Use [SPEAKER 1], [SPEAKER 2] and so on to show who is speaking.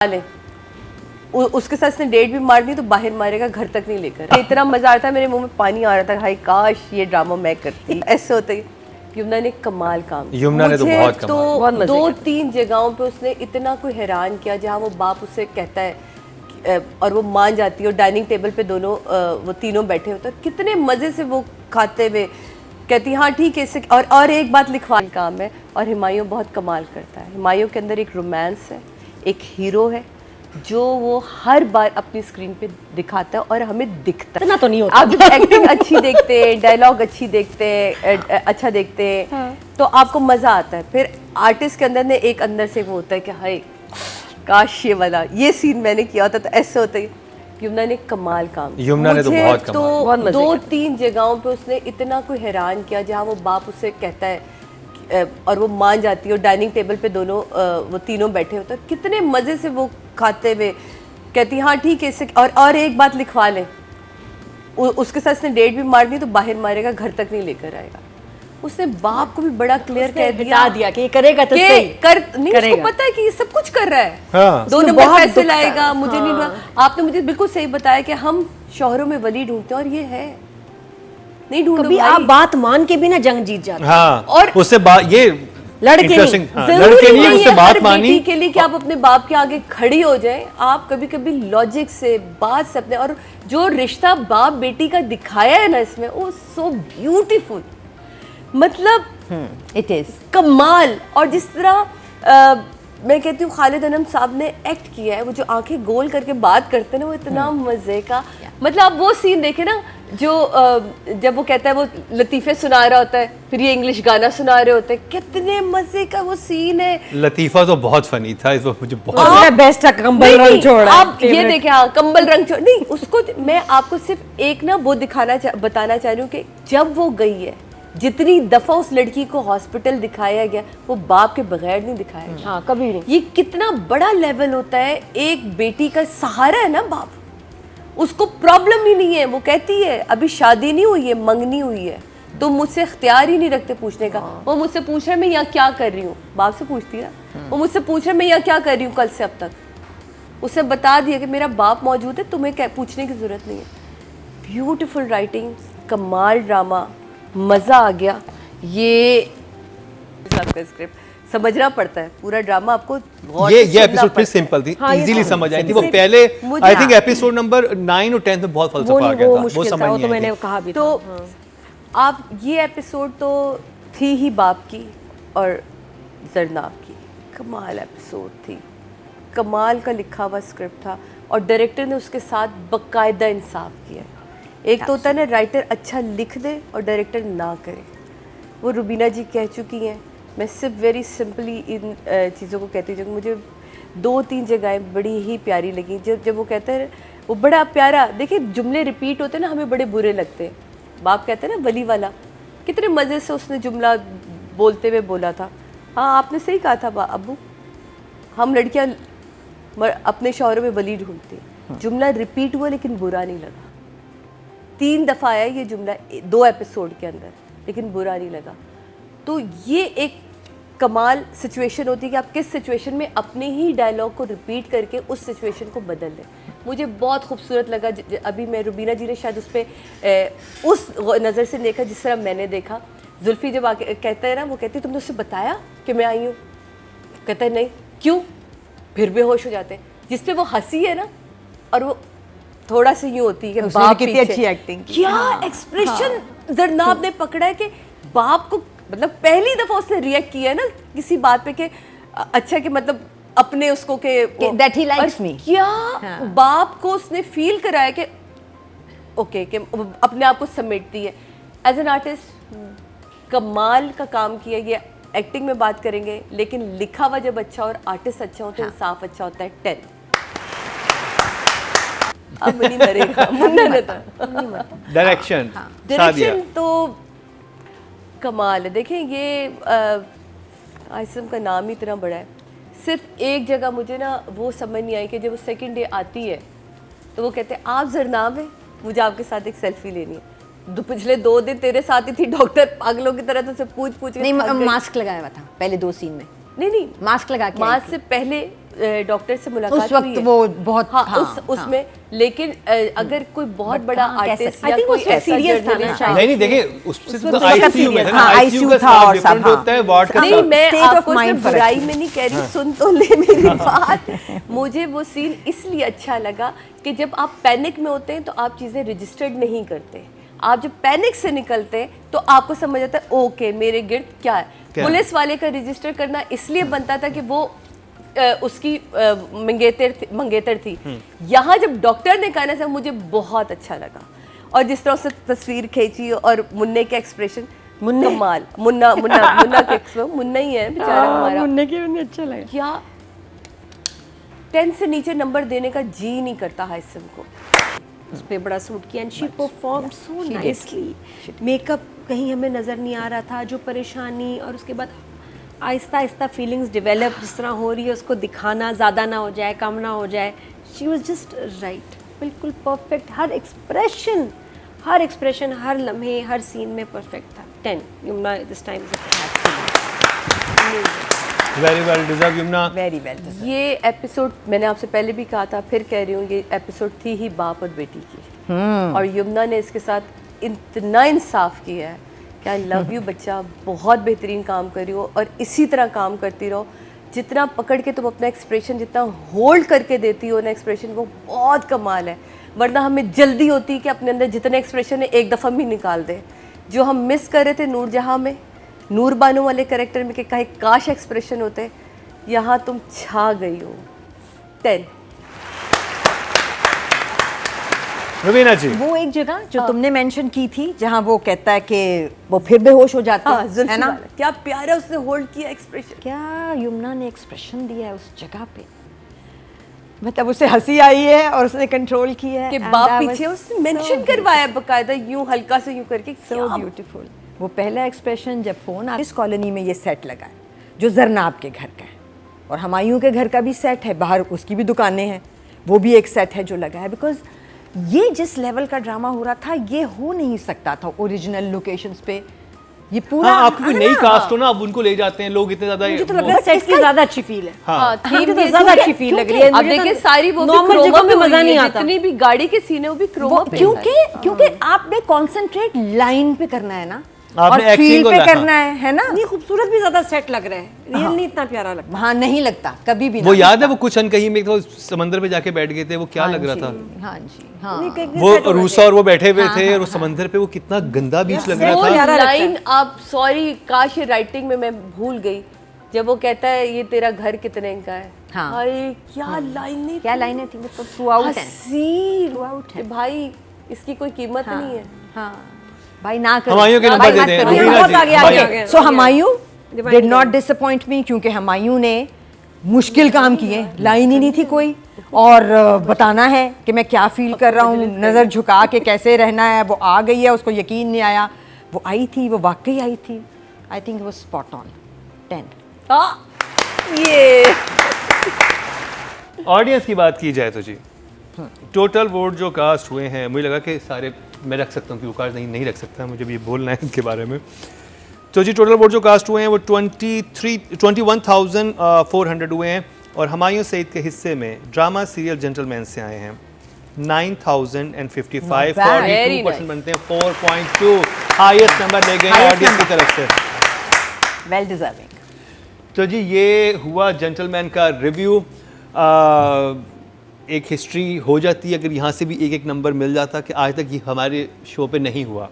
[SPEAKER 1] ले उसके साथ इसने डेट भी मार दी तो बाहर मारेगा, घर तक नहीं लेकर। इतना मजा आ रहा था, मेरे मुंह में पानी आ रहा था, हाय काश ये ड्रामा मैं करती। ऐसे होता है। यमुना ने कमाल काम किया।
[SPEAKER 2] यमुना ने तो बहुत कमाल।
[SPEAKER 1] दो तीन जगहों पे उसने इतना कोई हैरान किया जहाँ वो बाप उसे कहता है और वो मान जाती है और डाइनिंग टेबल पे दोनों वो तीनों बैठे होते हैं, कितने मजे से वो खाते हुए कहती हाँ ठीक है इससे। और एक बात लिखवा काम है और हुमायूं बहुत कमाल करता है। हुमायूं के अंदर एक रोमांस है, एक हीरो है जो वो हर बार अपनी स्क्रीन पे दिखाता है और हमें दिखता है।
[SPEAKER 3] तो नहीं होता।
[SPEAKER 1] आप जब एक्टिंग अच्छी देखते हैं, डायलॉग अच्छी देखते हैं, अच्छा देखते हैं हाँ। तो आपको मजा आता है। फिर आर्टिस्ट के अंदर ने एक अंदर से वो होता है कि हाय काश ये वाला ये सीन मैंने किया होता तो ऐसे होता है। यमुना ने कमाल काम किया।
[SPEAKER 2] यमुना ने तो बहुत कमाल।
[SPEAKER 1] तो दो तीन जगहों पे उसने इतना कोई हैरान किया जहाँ वो बाप उसे कहता है और वो मान जाती है और डाइनिंग टेबल पे दोनों वो तीनों बैठे होते हैं, कितने मजे से वो खाते हुए कहती हाँ ठीक है इससे। और एक बात लिखवा लें, उसके साथ इसने डेट भी मार दी तो बाहर मारेगा, घर तक नहीं लेकर आएगा। उसने बाप को भी बड़ा क्लियर कह दिया
[SPEAKER 3] कि ये करेगा तो
[SPEAKER 1] सही नहीं करेगा। उसको पता है कि ये सब कुछ कर रहा है
[SPEAKER 2] हाँ।
[SPEAKER 1] 2 नंबर पैसे लाएगा मुझे नहीं। आपने मुझे बिल्कुल सही बताया कि हम शौहरों में वली ढूंढते हैं और ये है नहीं ढूंढो।
[SPEAKER 3] कभी आप बात मान के भी ना जंग जीत जाते हैं।
[SPEAKER 2] हाँ,
[SPEAKER 1] और
[SPEAKER 2] उससे ये
[SPEAKER 3] लड़के
[SPEAKER 2] नहीं उससे बात मानी
[SPEAKER 1] के लिए कि आप अपने बाप के आगे खड़ी हो जाएं। आप कभी कभी लॉजिक से बात से अपने और जो रिश्ता बाप बेटी का दिखाया है ना इसमें वो सो ब्यूटीफुल, मतलब
[SPEAKER 3] इट इज
[SPEAKER 1] कमाल। और जिस तरह मैं कहती हूँ खालिद अनम साहब ने एक्ट किया है, वो जो आंखें गोल करके बात करते हैं ना वो इतना मजे का। मतलब आप वो सीन देखे ना जो जब वो कहता है वो लतीफ़े सुना रहा होता है फिर ये इंग्लिश गाना सुना रहे होते हैं, कितने मजे का वो सीन है।
[SPEAKER 2] लतीफ़ा तो बहुत फनी था, इस वक्त मुझे बहुत
[SPEAKER 3] बेस्ट है। कंबल रंग छोड़ा
[SPEAKER 1] आप ये देखें, हाँ कंबल रंग छोड़ नहीं उसको। मैं आपको सिर्फ एक ना वो बताना चाह रही हूँ कि जब वो गई है, जितनी दफा उस लड़की को हॉस्पिटल दिखाया गया वो बाप के बगैर नहीं दिखाया गया।
[SPEAKER 3] हाँ, कभी नहीं।
[SPEAKER 1] ये कितना बड़ा लेवल होता है। एक बेटी का सहारा है ना बाप, उसको प्रॉब्लम ही नहीं है। वो कहती है अभी शादी नहीं हुई है, मंगनी हुई है, तो मुझसे इख्तियार ही नहीं रखते पूछने का। वो मुझसे पूछ रहे मैं यहाँ क्या कर रही हूँ, बाप से पूछती है। वो मुझसे पूछ रहे मैं यहाँ क्या कर रही हूँ कल से अब तक। उसे बता दिया कि मेरा बाप मौजूद है, तुम्हें पूछने की जरूरत नहीं है। ब्यूटीफुल राइटिंग, कमाल ड्रामा, मज़ा आ गया। ये आपका स्क्रिप्ट समझना पड़ता है, पूरा ड्रामा आपको
[SPEAKER 2] ये एपिसोड फिर सिंपल थी, इजीली समझ आई थी। वो पहले आई थिंक एपिसोड नंबर 9 और 10 में बहुत फलसफा आ गया था, वो समझ नहीं आई।
[SPEAKER 3] तो मैंने कहा भी
[SPEAKER 1] तो आप ये एपिसोड तो थी ही बाप की और जरनाब की, कमाल एपिसोड थी, कमाल का लिखा हुआ स्क्रिप्ट था और डायरेक्टर ने उसके साथ बाकायदा इंसाफ किया। एक तो होता है ना राइटर अच्छा लिख दे और डायरेक्टर ना करे, वो रुबीना जी कह चुकी हैं। मैं सिर्फ वेरी सिंपली इन चीज़ों को कहती हूँ। मुझे 2-3 जगहें बड़ी ही प्यारी लगी। जब वो कहते हैं वो बड़ा प्यारा, देखिए जुमले रिपीट होते हैं ना हमें बड़े बुरे लगते हैं। बाप कहते हैं ना वली वाला, कितने मज़े से उसने जुमला बोलते हुए बोला था। हाँ आपने सही कहा था अब्बू, हम लड़कियाँ अपने शौहरों में वली ढूंढती हैं। जुमला रिपीट हुआ लेकिन बुरा नहीं लगा। 3 दफ़ा आया ये जुमला 2 एपिसोड के अंदर, लेकिन बुरा नहीं लगा। तो ये एक कमाल सिचुएशन होती है कि आप किस सिचुएशन में अपने ही डायलॉग को रिपीट करके उस सिचुएशन को बदल दें। मुझे बहुत खूबसूरत लगा। अभी मैं रुबीना जी ने शायद उस पर उस नज़र से देखा जिस तरह मैंने देखा। जुल्फ़ी जब आके कहता है ना, वो कहती है तुमने उससे बताया कि मैं आई हूँ, कहता है नहीं, क्यों, फिर बेहोश हो जाते हैं। जिस पे वो हंसी है ना और वो थोड़ा सा यूँ होती है कि बाप
[SPEAKER 3] कितनी अच्छी एक्टिंग,
[SPEAKER 1] क्या एक्सप्रेशन जरनाब ने पकड़ा है कि बाप को, मतलब पहली दफा उसने रिएक्ट किया है ना किसी बात पे कि अच्छा कि मतलब अपने उसको के
[SPEAKER 3] दैट ही लाइक्स मी,
[SPEAKER 1] क्या बाप को उसने फील कराया कि ओके कि अपने आप को समेटती है। एज एन आर्टिस्ट कमाल का काम किया। ये एक्टिंग में बात करेंगे लेकिन लिखा हुआ जब अच्छा और आर्टिस्ट अच्छा हो तो इंसाफ अच्छा होता है। 10 अब नहीं मरेगा मुन्ना ने तो। डायरेक्शन तो कमाल है। देखें ये आइसम का नाम ही इतना बड़ा है। सिर्फ एक जगह मुझे ना वो समझ नहीं आई कि जब वो सेकंड डे आती है तो वो कहते हैं आप जरनाब है, मुझे आपके साथ एक सेल्फी लेनी है। पिछले 2 दिन तेरे साथ ही थी, डॉक्टर पागलों की तरह तो पूछ के
[SPEAKER 3] नहीं, मास्क लगाया हुआ था पहले 2 सीन में।
[SPEAKER 1] नहीं
[SPEAKER 3] मास्क लगा के
[SPEAKER 1] मास्क से पहले डॉक्टर से मुलाकात
[SPEAKER 3] उस वक्त
[SPEAKER 1] हुई है।
[SPEAKER 3] वो बहुत
[SPEAKER 1] उसमें लेकिन अगर कोई बहुत बड़ा आर्टिस्ट या कोई ऐसा
[SPEAKER 3] सीरियस था ना
[SPEAKER 2] नहीं नहीं देखिए उससे तो
[SPEAKER 3] वक्त
[SPEAKER 2] आईसीयू में था ना,
[SPEAKER 3] हाँ,
[SPEAKER 2] आईसीयू का
[SPEAKER 3] था और
[SPEAKER 2] डिफरेंट
[SPEAKER 3] सब, हाँ।
[SPEAKER 2] होता है, वार्ड का
[SPEAKER 1] नहीं, मैं
[SPEAKER 3] State of
[SPEAKER 1] आपको
[SPEAKER 3] mind
[SPEAKER 1] इसमें
[SPEAKER 3] फर्क
[SPEAKER 1] बुराई
[SPEAKER 3] है।
[SPEAKER 1] में नहीं कह रही, सुन तो ले मेरी बात। मुझे वो सीन इसलिए अच्छा लगा कि जब आप पैनिक में होते हैं तो आप चीज़ें रजिस्टर्ड नहीं करते, आप जब पैनिक से निकलते हैं तो आपको समझ आता है ओके मेरे गिर्द क्या है। पुलिस वाले का रजिस्टर करना इसलिए बनता था कि वो उसकी मंगेतर थी। यहाँ जब डॉक्टर ने कहा ना, मुझे बहुत अच्छा लगा, और जिस तरह उसने तस्वीर खींची और मुन्ने के एक्सप्रेशन, कमाल। मुन्ना के एक्सप्रेशन, मुन्ना ही है बेचारा हमारा।
[SPEAKER 3] मुन्ने के मुझे अच्छा लगा।
[SPEAKER 1] क्या 10 से नीचे नंबर देने का जी नहीं करता हाइसम को।
[SPEAKER 4] उस पे बड़ा सूट किया and she perform so nicely. Makeup कहीं हमें नज़र नहीं आ रहा था, जो परेशानी, और उसके बाद आहिस्ता आहिस्ता फीलिंग्स डेवलप जिस तरह हो रही है उसको दिखाना, ज़्यादा ना हो जाए कम ना हो जाए। शी वाज जस्ट राइट, बिल्कुल परफेक्ट। हर एक्सप्रेशन हर लम्हे हर सीन में परफेक्ट था। 10 Yamuna this time.
[SPEAKER 2] Very well deserve Yamuna.
[SPEAKER 3] Very well.
[SPEAKER 1] ये एपिसोड मैंने आपसे पहले भी कहा था, फिर कह रही हूँ, ये एपिसोड थी ही बाप और बेटी की, और यमुना ने इसके साथ इतना इंसाफ किया है कि आई लव यू बच्चा, बहुत बेहतरीन काम कर रही हो और इसी तरह काम करती रहो। जितना पकड़ के तुम अपना एक्सप्रेशन, जितना होल्ड करके देती हो ना एक्सप्रेशन, वो बहुत कमाल है। वरना हमें जल्दी होती है कि अपने अंदर जितने एक्सप्रेशन है एक दफ़ा भी निकाल दे। जो हम मिस कर रहे थे नूरजहां में, नूर बानो वाले कैरेक्टर में, कि कहीं काश एक्सप्रेशन होते, यहाँ तुम छा गई हो। 10।
[SPEAKER 2] रवीना जी,
[SPEAKER 3] वो एक जगह जो तुमने मेंशन की थी जहाँ वो कहता है कि वो फिर बेहोश हो जाता
[SPEAKER 1] हाँ,
[SPEAKER 3] है
[SPEAKER 1] जुल्फी
[SPEAKER 3] ना,
[SPEAKER 1] वाला। क्या प्यारा उसने होल्ड किया एक्सप्रेशन।
[SPEAKER 3] क्या यमुना ने एक्सप्रेशन दिया है उस जगह पे, मतलब उसे हंसी आई है और उसने कंट्रोल किया है
[SPEAKER 1] कि
[SPEAKER 3] and
[SPEAKER 1] बाप
[SPEAKER 3] that
[SPEAKER 1] पीछे
[SPEAKER 3] was
[SPEAKER 1] उसने मेंशन करवाया बकायदा, यूं हल्का से यूं करके।
[SPEAKER 3] so beautiful। वो पहला एक्सप्रेशन जब फ़ोन इस कॉलोनी में ये सेट लगा है जो जरनाब के घर का है, और हमायूं के घर का भी सेट है, बाहर उसकी भी दुकानें हैं, वो भी एक सेट है जो लगा है। बिकॉज ये जिस लेवल का ड्रामा हो रहा था ये हो नहीं सकता था ओरिजिनल लोकेशंस पे। ये पूरा
[SPEAKER 2] हाँ, आपकी कोई नई कास्ट हो ना, अब उनको ले जाते हैं लोग, इतने ज्यादा
[SPEAKER 4] मुझे तो लग रहा है सेट की ज़्यादा अच्छी फील है।
[SPEAKER 1] हाँ,
[SPEAKER 4] मुझे तो ज़्यादा अच्छी फील लग रही है।
[SPEAKER 1] अब देखिए सारी वो
[SPEAKER 4] नॉर्मल जगह में मज़ा नहीं आता।
[SPEAKER 1] जितनी भी गाड़ी के सीन है वो भी क्रोमा पे।
[SPEAKER 3] क्योंकि आपने कॉन्सेंट्रेट लाइन पे करना है ना, और
[SPEAKER 2] आपने
[SPEAKER 3] फील
[SPEAKER 2] acting को
[SPEAKER 3] पे
[SPEAKER 2] ला-
[SPEAKER 3] करना है ना।
[SPEAKER 4] नहीं, खूबसूरत भी ज़्यादा सेट लग रहा है, रियल नहीं इतना प्यारा लगता।
[SPEAKER 3] हाँ, नहीं लगता कभी भी
[SPEAKER 2] वो
[SPEAKER 3] ना।
[SPEAKER 2] याद है वो कुछ अनकही में तो समंदर पे जाके बैठ गए थे, वो क्या लग रहा था,
[SPEAKER 3] हाँ जी, हाँ।
[SPEAKER 4] नहीं, कहीं
[SPEAKER 2] वो
[SPEAKER 4] set होना
[SPEAKER 2] रूसा और वो बैठे हुए थे और वो समंदर पे वो कितना गंदा बीच लग
[SPEAKER 1] वो
[SPEAKER 2] रहा था।
[SPEAKER 1] लाइन, आप सॉरी काश ये राइटिंग में मैं भूल गई, जब वो कहता है ये तेरा घर कितने का है।
[SPEAKER 3] हाँ।
[SPEAKER 1] हाय क्या लाइनें,
[SPEAKER 3] क्या लाइनें थी, वो तो थ्रू आउट है।
[SPEAKER 1] हसीन
[SPEAKER 3] Throughout है।
[SPEAKER 1] कि भाई इसकी कोई कीमत नहीं है।
[SPEAKER 3] हाँ, भाई ना करो।
[SPEAKER 2] हुमायूं के
[SPEAKER 3] भाई
[SPEAKER 2] नंबर
[SPEAKER 3] मत
[SPEAKER 2] देते हैं,
[SPEAKER 3] करो।
[SPEAKER 2] रवीना
[SPEAKER 4] बहुत
[SPEAKER 2] जी,
[SPEAKER 4] आगे
[SPEAKER 2] हुमायूं।
[SPEAKER 4] आगे।
[SPEAKER 3] So Humayun
[SPEAKER 4] Divine
[SPEAKER 3] did not disappoint me, क्योंकि हुमायूं ने मुश्किल काम किए, लाइन ही नहीं थी कोई, और बताना है कि मैं क्या फील कर रहा हूँ, नज़र झुका के कैसे रहना है। वो आ गई है, उसको यकीन नहीं आया, वो आई थी, वो वाकई आई थी। आई थिंक वो स्पॉट ऑन 10।
[SPEAKER 1] ये
[SPEAKER 2] ऑडियंस की बात की जाए तो जी, टोटल वोट जो कास्ट हुए हैं, मुझे लगा कि सारे मैं रख सकता हूँ, क्योंकि कास्ट नहीं रख सकता, मुझे भी ये बोलना है इनके बारे में। तो जी टोटल वोट जो कास्ट हुए हैं वो 21,400 हुए हैं, और हुमायूं सईद के हिस्से में ड्रामा सीरियल जेंटलमैन से आए हैं 9,055, 42% बनते हैं, 4.2 हाईएस्ट नंबर ले गए ऑडियंस की तरफ से।
[SPEAKER 3] Well deserving.
[SPEAKER 2] तो जी ये हुआ जेंटलमैन का रिव्यू। एक हिस्ट्री हो जाती है अगर यहाँ से भी एक नंबर मिल जाता, कि आज तक ये हमारे शो पे नहीं हुआ।